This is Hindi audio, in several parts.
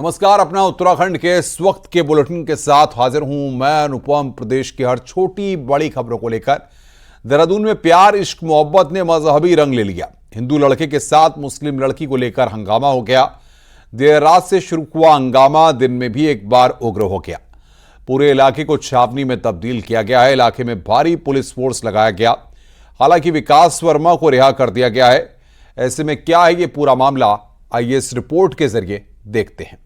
नमस्कार। अपना उत्तराखंड के इस वक्त के बुलेटिन के साथ हाजिर हूं मैं अनुपम। प्रदेश की हर छोटी बड़ी खबरों को लेकर देहरादून में प्यार इश्क मोहब्बत ने मजहबी रंग ले लिया। हिंदू लड़के के साथ मुस्लिम लड़की को लेकर हंगामा हो गया। देर रात से शुरू हुआ हंगामा दिन में भी एक बार उग्र हो गया। पूरे इलाके को छावनी में तब्दील किया गया है। इलाके में भारी पुलिस फोर्स लगाया गया। हालांकि विकास वर्मा को रिहा कर दिया गया है। ऐसे में क्या है ये पूरा मामला, आइए इस रिपोर्ट के जरिए देखते हैं।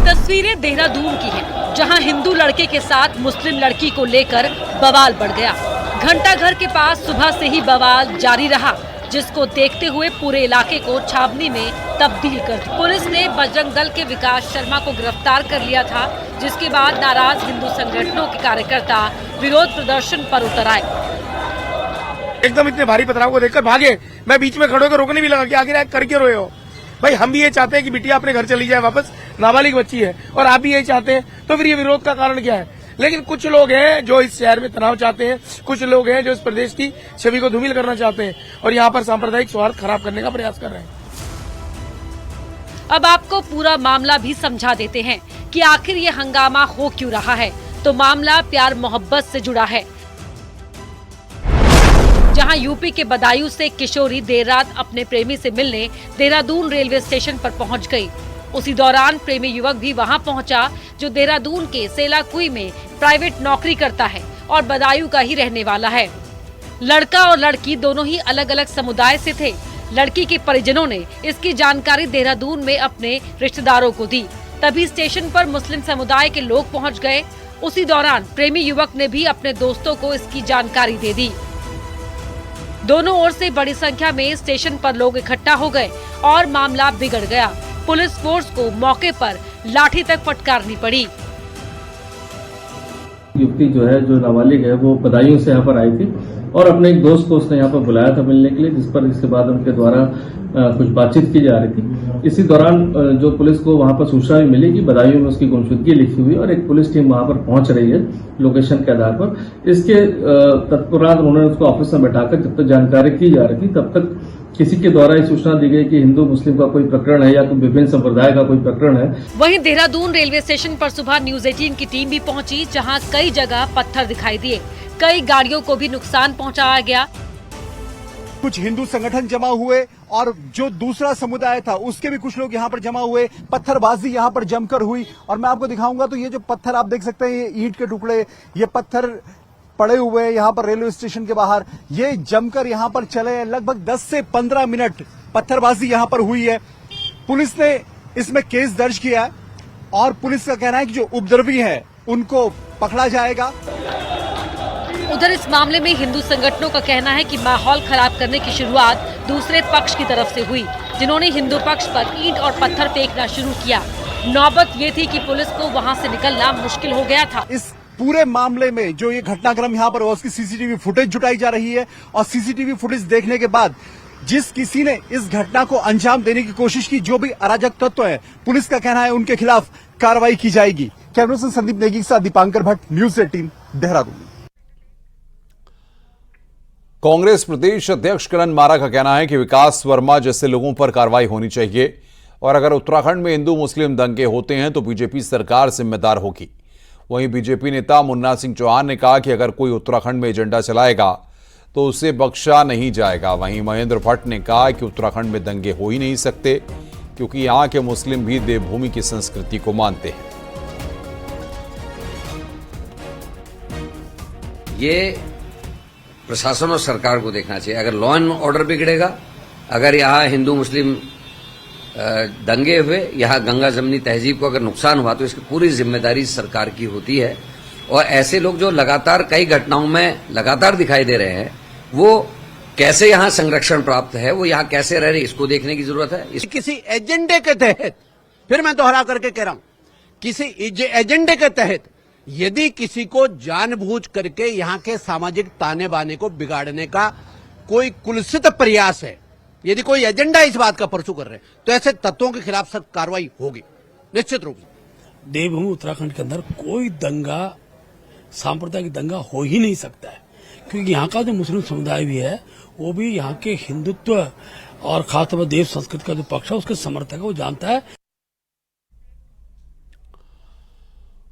तस्वीरें देहरादून की हैं, जहां हिंदू लड़के के साथ मुस्लिम लड़की को लेकर बवाल बढ़ गया। घंटा घर के पास सुबह से ही बवाल जारी रहा, जिसको देखते हुए पूरे इलाके को छावनी में तब्दील कर दिया। पुलिस ने बजरंग दल के विकास शर्मा को गिरफ्तार कर लिया था, जिसके बाद नाराज हिंदू संगठनों के कार्यकर्ता विरोध प्रदर्शन पर उतर आए। एकदम इतने भारी पथराव को देखकर भागे। मैं बीच में खड़े होकर रोकने भी लगा कि आखिर करके रोए हो भाई। हम भी ये चाहते हैं कि बिटिया अपने घर चली जाए वापस, नाबालिग बच्ची है, और आप भी यही चाहते हैं, तो फिर ये विरोध का कारण क्या है? लेकिन कुछ लोग हैं जो इस शहर में तनाव चाहते हैं, कुछ लोग हैं जो इस प्रदेश की छवि को धूमिल करना चाहते हैं और यहाँ पर सांप्रदायिक सौहार्द खराब करने का प्रयास कर रहे हैं। अब आपको पूरा मामला भी समझा देते हैं कि आखिर ये हंगामा हो क्यों रहा है। तो मामला प्यार मोहब्बत से जुड़ा है, जहां यूपी के बदायूं से किशोरी देर रात अपने प्रेमी से मिलने देहरादून रेलवे स्टेशन पर पहुंच गई। उसी दौरान प्रेमी युवक भी वहां पहुंचा, जो देहरादून के सेलाकुई में प्राइवेट नौकरी करता है और बदायूं का ही रहने वाला है। लड़का और लड़की दोनों ही अलग अलग समुदाय से थे। लड़की के परिजनों ने इसकी जानकारी देहरादून में अपने रिश्तेदारों को दी। तभी स्टेशन पर मुस्लिम समुदाय के लोग पहुँच गए। उसी दौरान प्रेमी युवक ने भी अपने दोस्तों को इसकी जानकारी दे दी। दोनों ओर से बड़ी संख्या में स्टेशन पर लोग इकट्ठा हो गए और मामला बिगड़ गया। पुलिस फोर्स को मौके पर लाठी तक फटकारनी पड़ी। युवती जो है, जो नाबालिग है, वो बदायूं से यहाँ पर आई थी और अपने एक दोस्त को उसने यहाँ पर बुलाया था मिलने के लिए, जिस पर इसके बाद उनके द्वारा कुछ बातचीत की जा रही थी। इसी दौरान जो पुलिस को वहां पर सूचना भी मिली कि बदायूं में उसकी गुमशुदगी लिखी हुई और एक पुलिस टीम वहां पर पहुंच रही है लोकेशन के आधार पर। इसके तत्पश्चात उन्होंने उसको ऑफिस में बैठाकर जब तक जानकारी की जा रही थी, तब तक किसी के द्वारा ये सूचना दी गई कि हिंदू मुस्लिम का कोई प्रकरण है या कोई विभिन्न संप्रदाय का कोई प्रकरण है। वहीं देहरादून रेलवे स्टेशन पर सुबह न्यूज 18 की टीम भी पहुंची, जहां कई जगह पत्थर दिखाई दिए। कई गाड़ियों को भी नुकसान पहुंचाया गया। कुछ हिंदू संगठन जमा हुए और जो दूसरा समुदाय था उसके भी कुछ लोग यहाँ पर जमा हुए। पत्थरबाजी यहाँ पर जमकर हुई और मैं आपको दिखाऊंगा। तो ये जो पत्थर आप देख सकते हैं, ये ईंट के टुकड़े, ये पत्थर पड़े हुए हैं यहाँ पर रेलवे स्टेशन के बाहर। ये जमकर यहाँ पर चले लगभग 10 से 15 मिनट पत्थरबाजी यहाँ पर हुई है। पुलिस ने इसमें केस दर्ज किया है और पुलिस का कहना है कि जो उपद्रवी है उनको पकड़ा जाएगा। उधर इस मामले में हिंदू संगठनों का कहना है कि माहौल खराब करने की शुरुआत दूसरे पक्ष की तरफ से हुई, जिन्होंने हिंदू पक्ष पर ईंट और पत्थर फेंकना शुरू किया। नौबत ये थी कि पुलिस को वहां से निकलना मुश्किल हो गया था। इस पूरे मामले में जो ये घटनाक्रम यहाँ पर हुआ, उसकी सीसीटीवी फुटेज जुटाई जा रही है और सीसीटीवी फुटेज देखने के बाद जिस किसी ने इस घटना को अंजाम देने की कोशिश की, जो भी अराजक तत्व है, पुलिस का कहना है उनके खिलाफ कार्रवाई की जाएगी। कैमरा पर्सन संदीप नेगी के साथ दीपांकर भट्ट, न्यूज 18 देहरादून। कांग्रेस प्रदेश अध्यक्ष करण मारा का कहना है कि विकास वर्मा जैसे लोगों पर कार्रवाई होनी चाहिए और अगर उत्तराखंड में हिंदू मुस्लिम दंगे होते हैं तो बीजेपी सरकार जिम्मेदार होगी। वहीं बीजेपी नेता मुन्ना सिंह चौहान ने कहा कि अगर कोई उत्तराखंड में एजेंडा चलाएगा तो उसे बख्शा नहीं जाएगा। वहीं महेंद्र भट्ट ने कहा कि उत्तराखंड में दंगे हो ही नहीं सकते क्योंकि यहां के मुस्लिम भी देवभूमि की संस्कृति को मानते हैं। ये प्रशासन और सरकार को देखना चाहिए। अगर लॉ एंड ऑर्डर बिगड़ेगा, अगर यहाँ हिंदू मुस्लिम दंगे हुए, यहाँ गंगा जमनी तहजीब को अगर नुकसान हुआ, तो इसकी पूरी जिम्मेदारी सरकार की होती है। और ऐसे लोग जो लगातार कई घटनाओं में लगातार दिखाई दे रहे हैं, वो कैसे यहाँ संरक्षण प्राप्त है, वो यहाँ कैसे रह रहे, इसको देखने की जरूरत है। किसी एजेंडे के तहत, फिर मैं दोहरा करके कह रहा हूं, किसी एजेंडे के तहत यदि किसी को जानबूझ करके यहां के सामाजिक ताने बाने को बिगाड़ने का कोई कुत्सित प्रयास है, यदि कोई एजेंडा इस बात का परसू कर रहे हैं, तो ऐसे तत्वों के खिलाफ सख्त कार्रवाई होगी, निश्चित रूप से। देवभूमि उत्तराखंड के अंदर कोई दंगा, सांप्रदायिक दंगा हो ही नहीं सकता है, क्योंकि यहाँ का जो मुस्लिम समुदाय भी है वो भी यहाँ के हिंदुत्व और खासतौर पर देव संस्कृति का जो पक्ष है उसके समर्थक है, वो जानता है।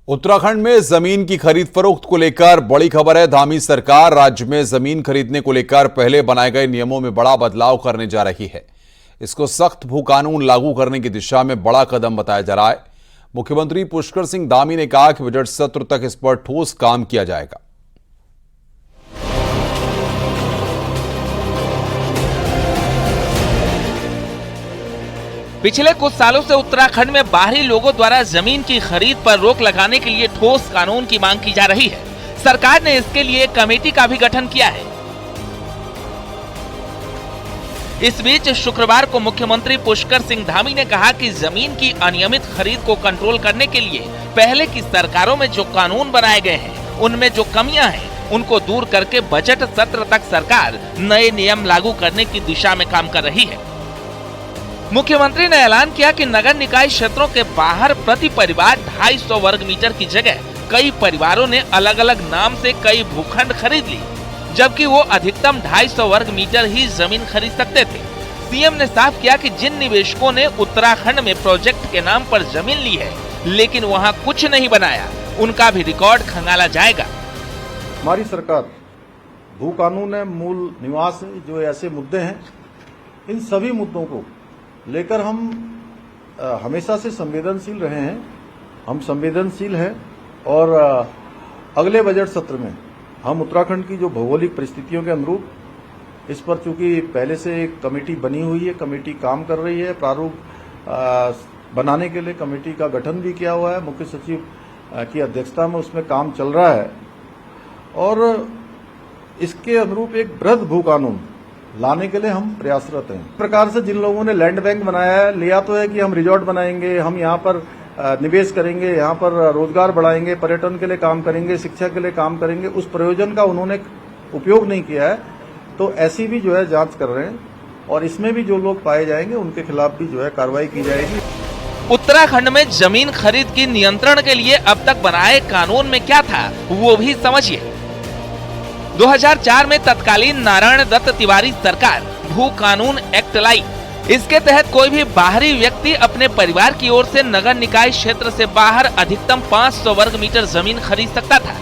उत्तराखंड में जमीन की खरीद फरोख्त को लेकर बड़ी खबर है। धामी सरकार राज्य में जमीन खरीदने को लेकर पहले बनाए गए नियमों में बड़ा बदलाव करने जा रही है। इसको सख्त भू कानून लागू करने की दिशा में बड़ा कदम बताया जा रहा है। मुख्यमंत्री पुष्कर सिंह धामी ने कहा कि बजट सत्र तक इस पर ठोस काम किया जाएगा। पिछले कुछ सालों से उत्तराखंड में बाहरी लोगों द्वारा जमीन की खरीद पर रोक लगाने के लिए ठोस कानून की मांग की जा रही है। सरकार ने इसके लिए एक कमेटी का भी गठन किया है। इस बीच शुक्रवार को मुख्यमंत्री पुष्कर सिंह धामी ने कहा कि जमीन की अनियमित खरीद को कंट्रोल करने के लिए पहले की सरकारों में जो कानून बनाए गए हैं उनमें जो कमियां हैं उनको दूर करके बजट सत्र तक सरकार नए नियम लागू करने की दिशा में काम कर रही है। मुख्यमंत्री ने ऐलान किया कि नगर निकाय क्षेत्रों के बाहर प्रति परिवार 250 वर्ग मीटर की जगह कई परिवारों ने अलग अलग नाम से कई भूखंड खरीद ली, जबकि वो अधिकतम 250 वर्ग मीटर ही जमीन खरीद सकते थे। सीएम ने साफ किया कि जिन निवेशकों ने उत्तराखंड में प्रोजेक्ट के नाम पर जमीन ली है लेकिन वहां कुछ नहीं बनाया, उनका भी रिकॉर्ड खंगाला जाएगा। हमारी सरकार भू कानून है, मूल निवास है, जो ऐसे मुद्दे हैं, इन सभी मुद्दों को लेकर हम हमेशा से संवेदनशील रहे हैं। हम संवेदनशील हैं और अगले बजट सत्र में हम उत्तराखंड की जो भौगोलिक परिस्थितियों के अनुरूप इस पर, चूंकि पहले से एक कमेटी बनी हुई है, कमेटी काम कर रही है, प्रारूप बनाने के लिए कमेटी का गठन भी किया हुआ है, मुख्य सचिव की अध्यक्षता में उसमें काम चल रहा है और इसके अनुरूप एक वृहद भू कानून लाने के लिए हम प्रयासरत हैं। इस प्रकार से जिन लोगों ने लैंड बैंक बनाया है, लिया तो है कि हम रिजॉर्ट बनाएंगे, हम यहाँ पर निवेश करेंगे, यहाँ पर रोजगार बढ़ाएंगे, पर्यटन के लिए काम करेंगे, शिक्षा के लिए काम करेंगे, उस प्रयोजन का उन्होंने उपयोग नहीं किया है, तो ऐसी भी जो है जांच कर रहे हैं और इसमें भी जो लोग पाए जाएंगे उनके खिलाफ भी जो है कार्रवाई की जाएगी। उत्तराखंड में जमीन खरीद की नियंत्रण के लिए अब तक बनाए कानून में क्या था वो भी समझिए। 2004 में तत्कालीन नारायण दत्त तिवारी सरकार भू कानून एक्ट लाई। इसके तहत कोई भी बाहरी व्यक्ति अपने परिवार की ओर से नगर निकाय क्षेत्र से बाहर अधिकतम 500 वर्ग मीटर जमीन खरीद सकता था।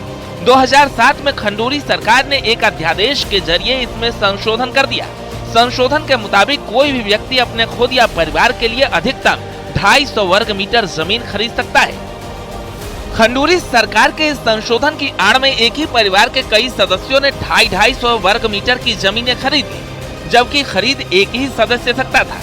2007 में खंडूरी सरकार ने एक अध्यादेश के जरिए इसमें संशोधन कर दिया। संशोधन के मुताबिक कोई भी व्यक्ति अपने खुद या परिवार के लिए अधिकतम 250 वर्ग मीटर जमीन खरीद सकता है। खंडूरी सरकार के इस संशोधन की आड़ में एक ही परिवार के कई सदस्यों ने 250 वर्ग मीटर की जमीनें खरीद ली, जबकि खरीद एक ही सदस्य सकता था।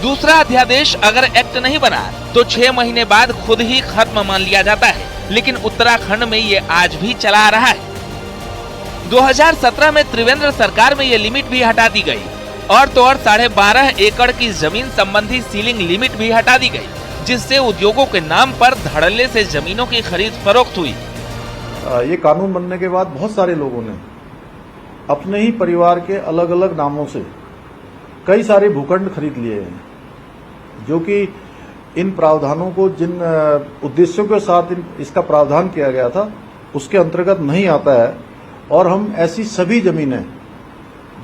दूसरा अध्यादेश अगर एक्ट नहीं बना तो 6 महीने बाद खुद ही खत्म मान लिया जाता है, लेकिन उत्तराखंड में ये आज भी चला आ रहा है। 2017 में त्रिवेंद्र सरकार में ये लिमिट भी हटा दी गई और तो और 12.5 एकड़ की जमीन संबंधी सीलिंग लिमिट भी हटा दी गई, जिससे उद्योगों के नाम पर धड़ल्ले से जमीनों की खरीद फरोख्त हुई। ये कानून बनने के बाद बहुत सारे लोगों ने अपने ही परिवार के अलग अलग नामों से कई सारे भूखंड खरीद लिए हैं, जो कि इन प्रावधानों को, जिन उद्देश्यों के साथ इसका प्रावधान किया गया था उसके अंतर्गत नहीं आता है। और हम ऐसी सभी जमीनें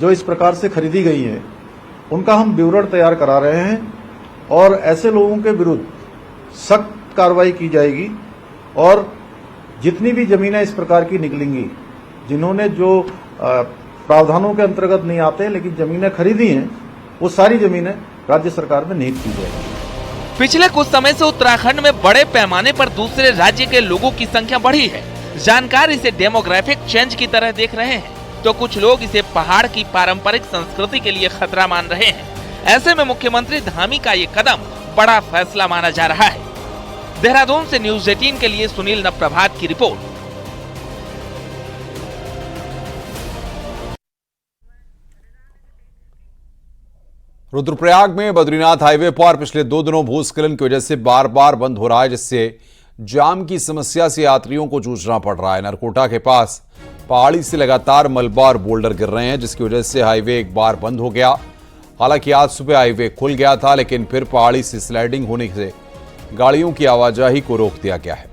जो इस प्रकार से खरीदी गई हैं उनका हम विवरण तैयार करा रहे हैं और ऐसे लोगों के विरुद्ध सख्त कार्रवाई की जाएगी। और जितनी भी जमीनें इस प्रकार की निकलेंगी, जिन्होंने जो प्रावधानों के अंतर्गत नहीं आते लेकिन जमीनें खरीदी हैं, वो सारी जमीनें राज्य सरकार में निहित की जाएगी। पिछले कुछ समय से उत्तराखंड में बड़े पैमाने पर दूसरे राज्य के लोगों की संख्या बढ़ी है। जानकार इसे डेमोग्राफिक चेंज की तरह देख रहे हैं, तो कुछ लोग इसे पहाड़ की पारंपरिक संस्कृति के लिए खतरा मान रहे हैं। ऐसे में मुख्यमंत्री धामी का ये कदम बड़ा फैसला माना जा रहा है। देहरादून से न्यूज़ 18 के लिए सुनील नप्रभात की रिपोर्ट। रुद्रप्रयाग में बद्रीनाथ हाईवे पर पिछले 2 दिनों भूस्खलन की वजह से बार बार बंद हो रहा है, जिससे जाम की समस्या से यात्रियों को जूझना पड़ रहा है। नरकोटा के पास पहाड़ी से लगातार मलबा और बोल्डर गिर रहे हैं, जिसकी वजह से हाईवे एक बार बंद हो गया। हालांकि आज सुबह हाईवे खुल गया था, लेकिन फिर पहाड़ी से स्लाइडिंग होने से गाड़ियों की आवाजाही को रोक दिया गया है।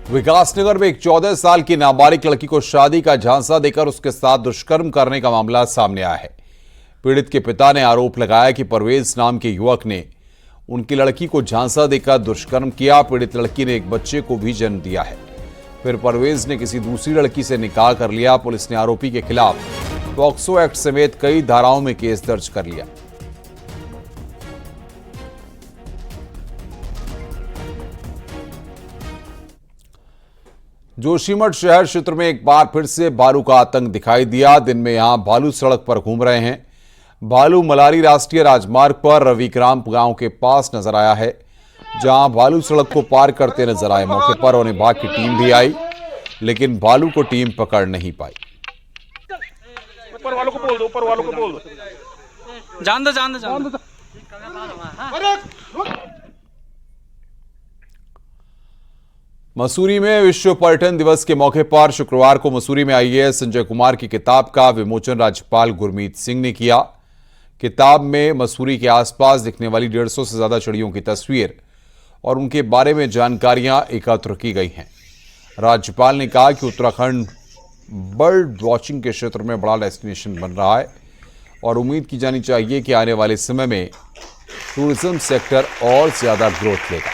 विकासनगर में एक 14 साल की नाबालिग लड़की को शादी का झांसा देकर उसके साथ दुष्कर्म करने का मामला सामने आया है। पीड़ित के पिता ने आरोप लगाया कि परवेज नाम के युवक ने उनकी लड़की को झांसा देकर दुष्कर्म किया। पीड़ित लड़की ने एक बच्चे को भी जन्म दिया है। फिर परवेज ने किसी दूसरी लड़की से निकाह कर लिया। पुलिस ने आरोपी के खिलाफ पॉक्सो एक्ट समेत कई धाराओं में केस दर्ज कर लिया। जोशीमठ शहर क्षेत्र में एक बार फिर से भालू का आतंक दिखाई दिया। दिन में यहां भालू सड़क पर घूम रहे हैं। भालू मलारी राष्ट्रीय राजमार्ग पर रविग्राम गांव के पास नजर आया है, जहां भालू सड़क को पार करते नजर आए। मौके पर वन विभाग की टीम भी आई, लेकिन भालू को टीम पकड़ नहीं पाई। ऊपर वालों को बोल दो, ऊपर वालों को बोल दो। जान दो। मसूरी में विश्व पर्यटन दिवस के मौके पर शुक्रवार को मसूरी में आईएएस संजय कुमार की किताब का विमोचन राज्यपाल गुरमीत सिंह ने किया। किताब में मसूरी के आसपास दिखने वाली 150 से ज्यादा चिड़ियों की तस्वीर और उनके बारे में जानकारियां एकत्र की गई हैं। राज्यपाल ने कहा कि उत्तराखंड बर्ड वॉचिंग के क्षेत्र में बड़ा डेस्टिनेशन बन रहा है और उम्मीद की जानी चाहिए कि आने वाले समय में टूरिज्म सेक्टर और ज्यादा ग्रोथ लेगा।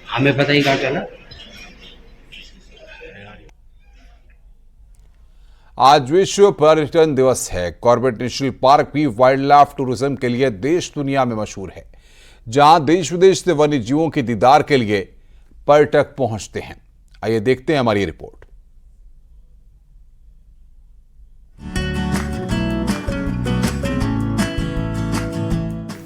हमें पता ही कहाँ चला। आज विश्व पर्यटन दिवस है। कॉर्बेट नेशनल पार्क भी वाइल्ड लाइफ टूरिज्म के लिए देश दुनिया में मशहूर है, जहां देश विदेश से वन्य जीवों के दीदार के लिए पर्यटक पहुंचते हैं। आइए देखते हैं हमारी रिपोर्ट।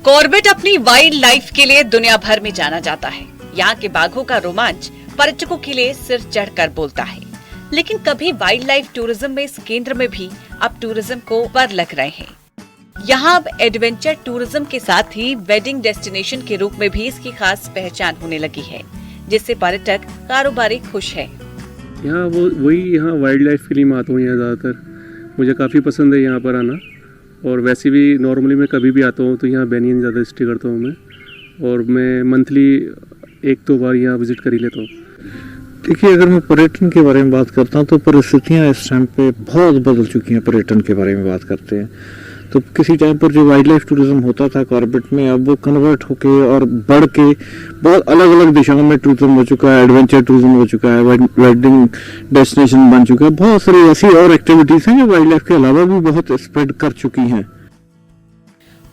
कॉर्बेट अपनी वाइल्ड लाइफ के लिए दुनिया भर में जाना जाता है। यहाँ के बाघों का रोमांच पर्यटकों के लिए सिर चढ़कर बोलता है। लेकिन कभी वाइल्ड लाइफ टूरिज्म में इस केंद्र में भी अब टूरिज्म को पर लग रहे हैं। यहाँ अब एडवेंचर टूरिज्म के साथ ही वेडिंग डेस्टिनेशन के रूप में भी इसकी खास पहचान होने लगी है, जिससे पर्यटक कारोबारी खुश है। यहाँ यहाँ वाइल्ड लाइफ के लिए मैं आता हूँ। यहाँ ज़्यादातर मुझे काफ़ी पसंद है यहाँ पर आना, और वैसे भी नॉर्मली मैं कभी भी आता हूँ तो यहाँ बेनियन ज़्यादा स्टे करता हूँ मैं, और मैं मंथली 1-2 बार यहाँ विजिट कर ही लेता हूँ। देखिए, अगर मैं पर्यटन के बारे में बात करता हूँ तो परिस्थितियाँ इस टाइम पे बहुत बदल चुकी हैं। पर्यटन के बारे में बात करते हैं तो किसी टाइम पर जो वाइल्ड लाइफ टूरिज्म होता था कॉर्बेट में, अब वो कन्वर्ट होके और बढ़ के बहुत अलग अलग दिशाओं में टूरिज्म हो चुका है। एडवेंचर टूरिज्म हो चुका है, वेडिंग डेस्टिनेशन बन चुका है। बहुत सारी ऐसी और एक्टिविटीज हैं जो वाइल्ड लाइफ के अलावा भी बहुत स्प्रेड कर चुकी हैं।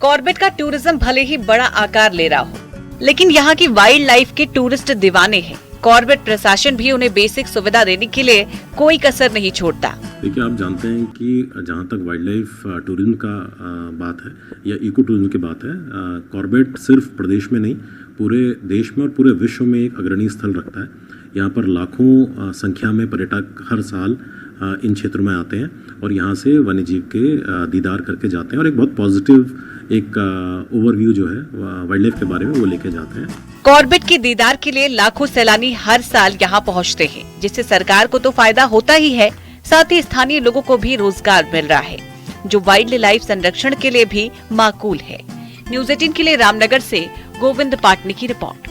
कॉर्बेट का टूरिज्म भले ही बड़ा आकार ले रहा हो, लेकिन यहाँ की वाइल्ड लाइफ के टूरिस्ट दीवाने हैं। कॉर्बेट प्रशासन भी उन्हें बेसिक सुविधा देने के लिए कोई कसर नहीं छोड़ता। देखिए, आप जानते हैं कि जहाँ तक वाइल्ड लाइफ टूरिज्म का बात है या इको टूरिज्म की बात है, कॉर्बेट सिर्फ प्रदेश में नहीं, पूरे देश में और पूरे विश्व में एक अग्रणी स्थल रखता है। यहाँ पर लाखों संख्या में पर्यटक हर साल इन क्षेत्रों में आते हैं और यहाँ से वन्यजीव के दीदार करके जाते हैं, और एक बहुत पॉजिटिव एक ओवरव्यू जो है वाइल्ड लाइफ के बारे में वो लेके जाते हैं। कॉर्बेट के दीदार के लिए लाखों सैलानी हर साल यहाँ पहुँचते हैं, जिससे सरकार को तो फायदा होता ही है, साथ ही स्थानीय लोगों को भी रोजगार मिल रहा है, जो वाइल्ड लाइफ संरक्षण के लिए भी माकूल है। न्यूज़ 18 के लिए रामनगर से गोविंद पाटनी की रिपोर्ट।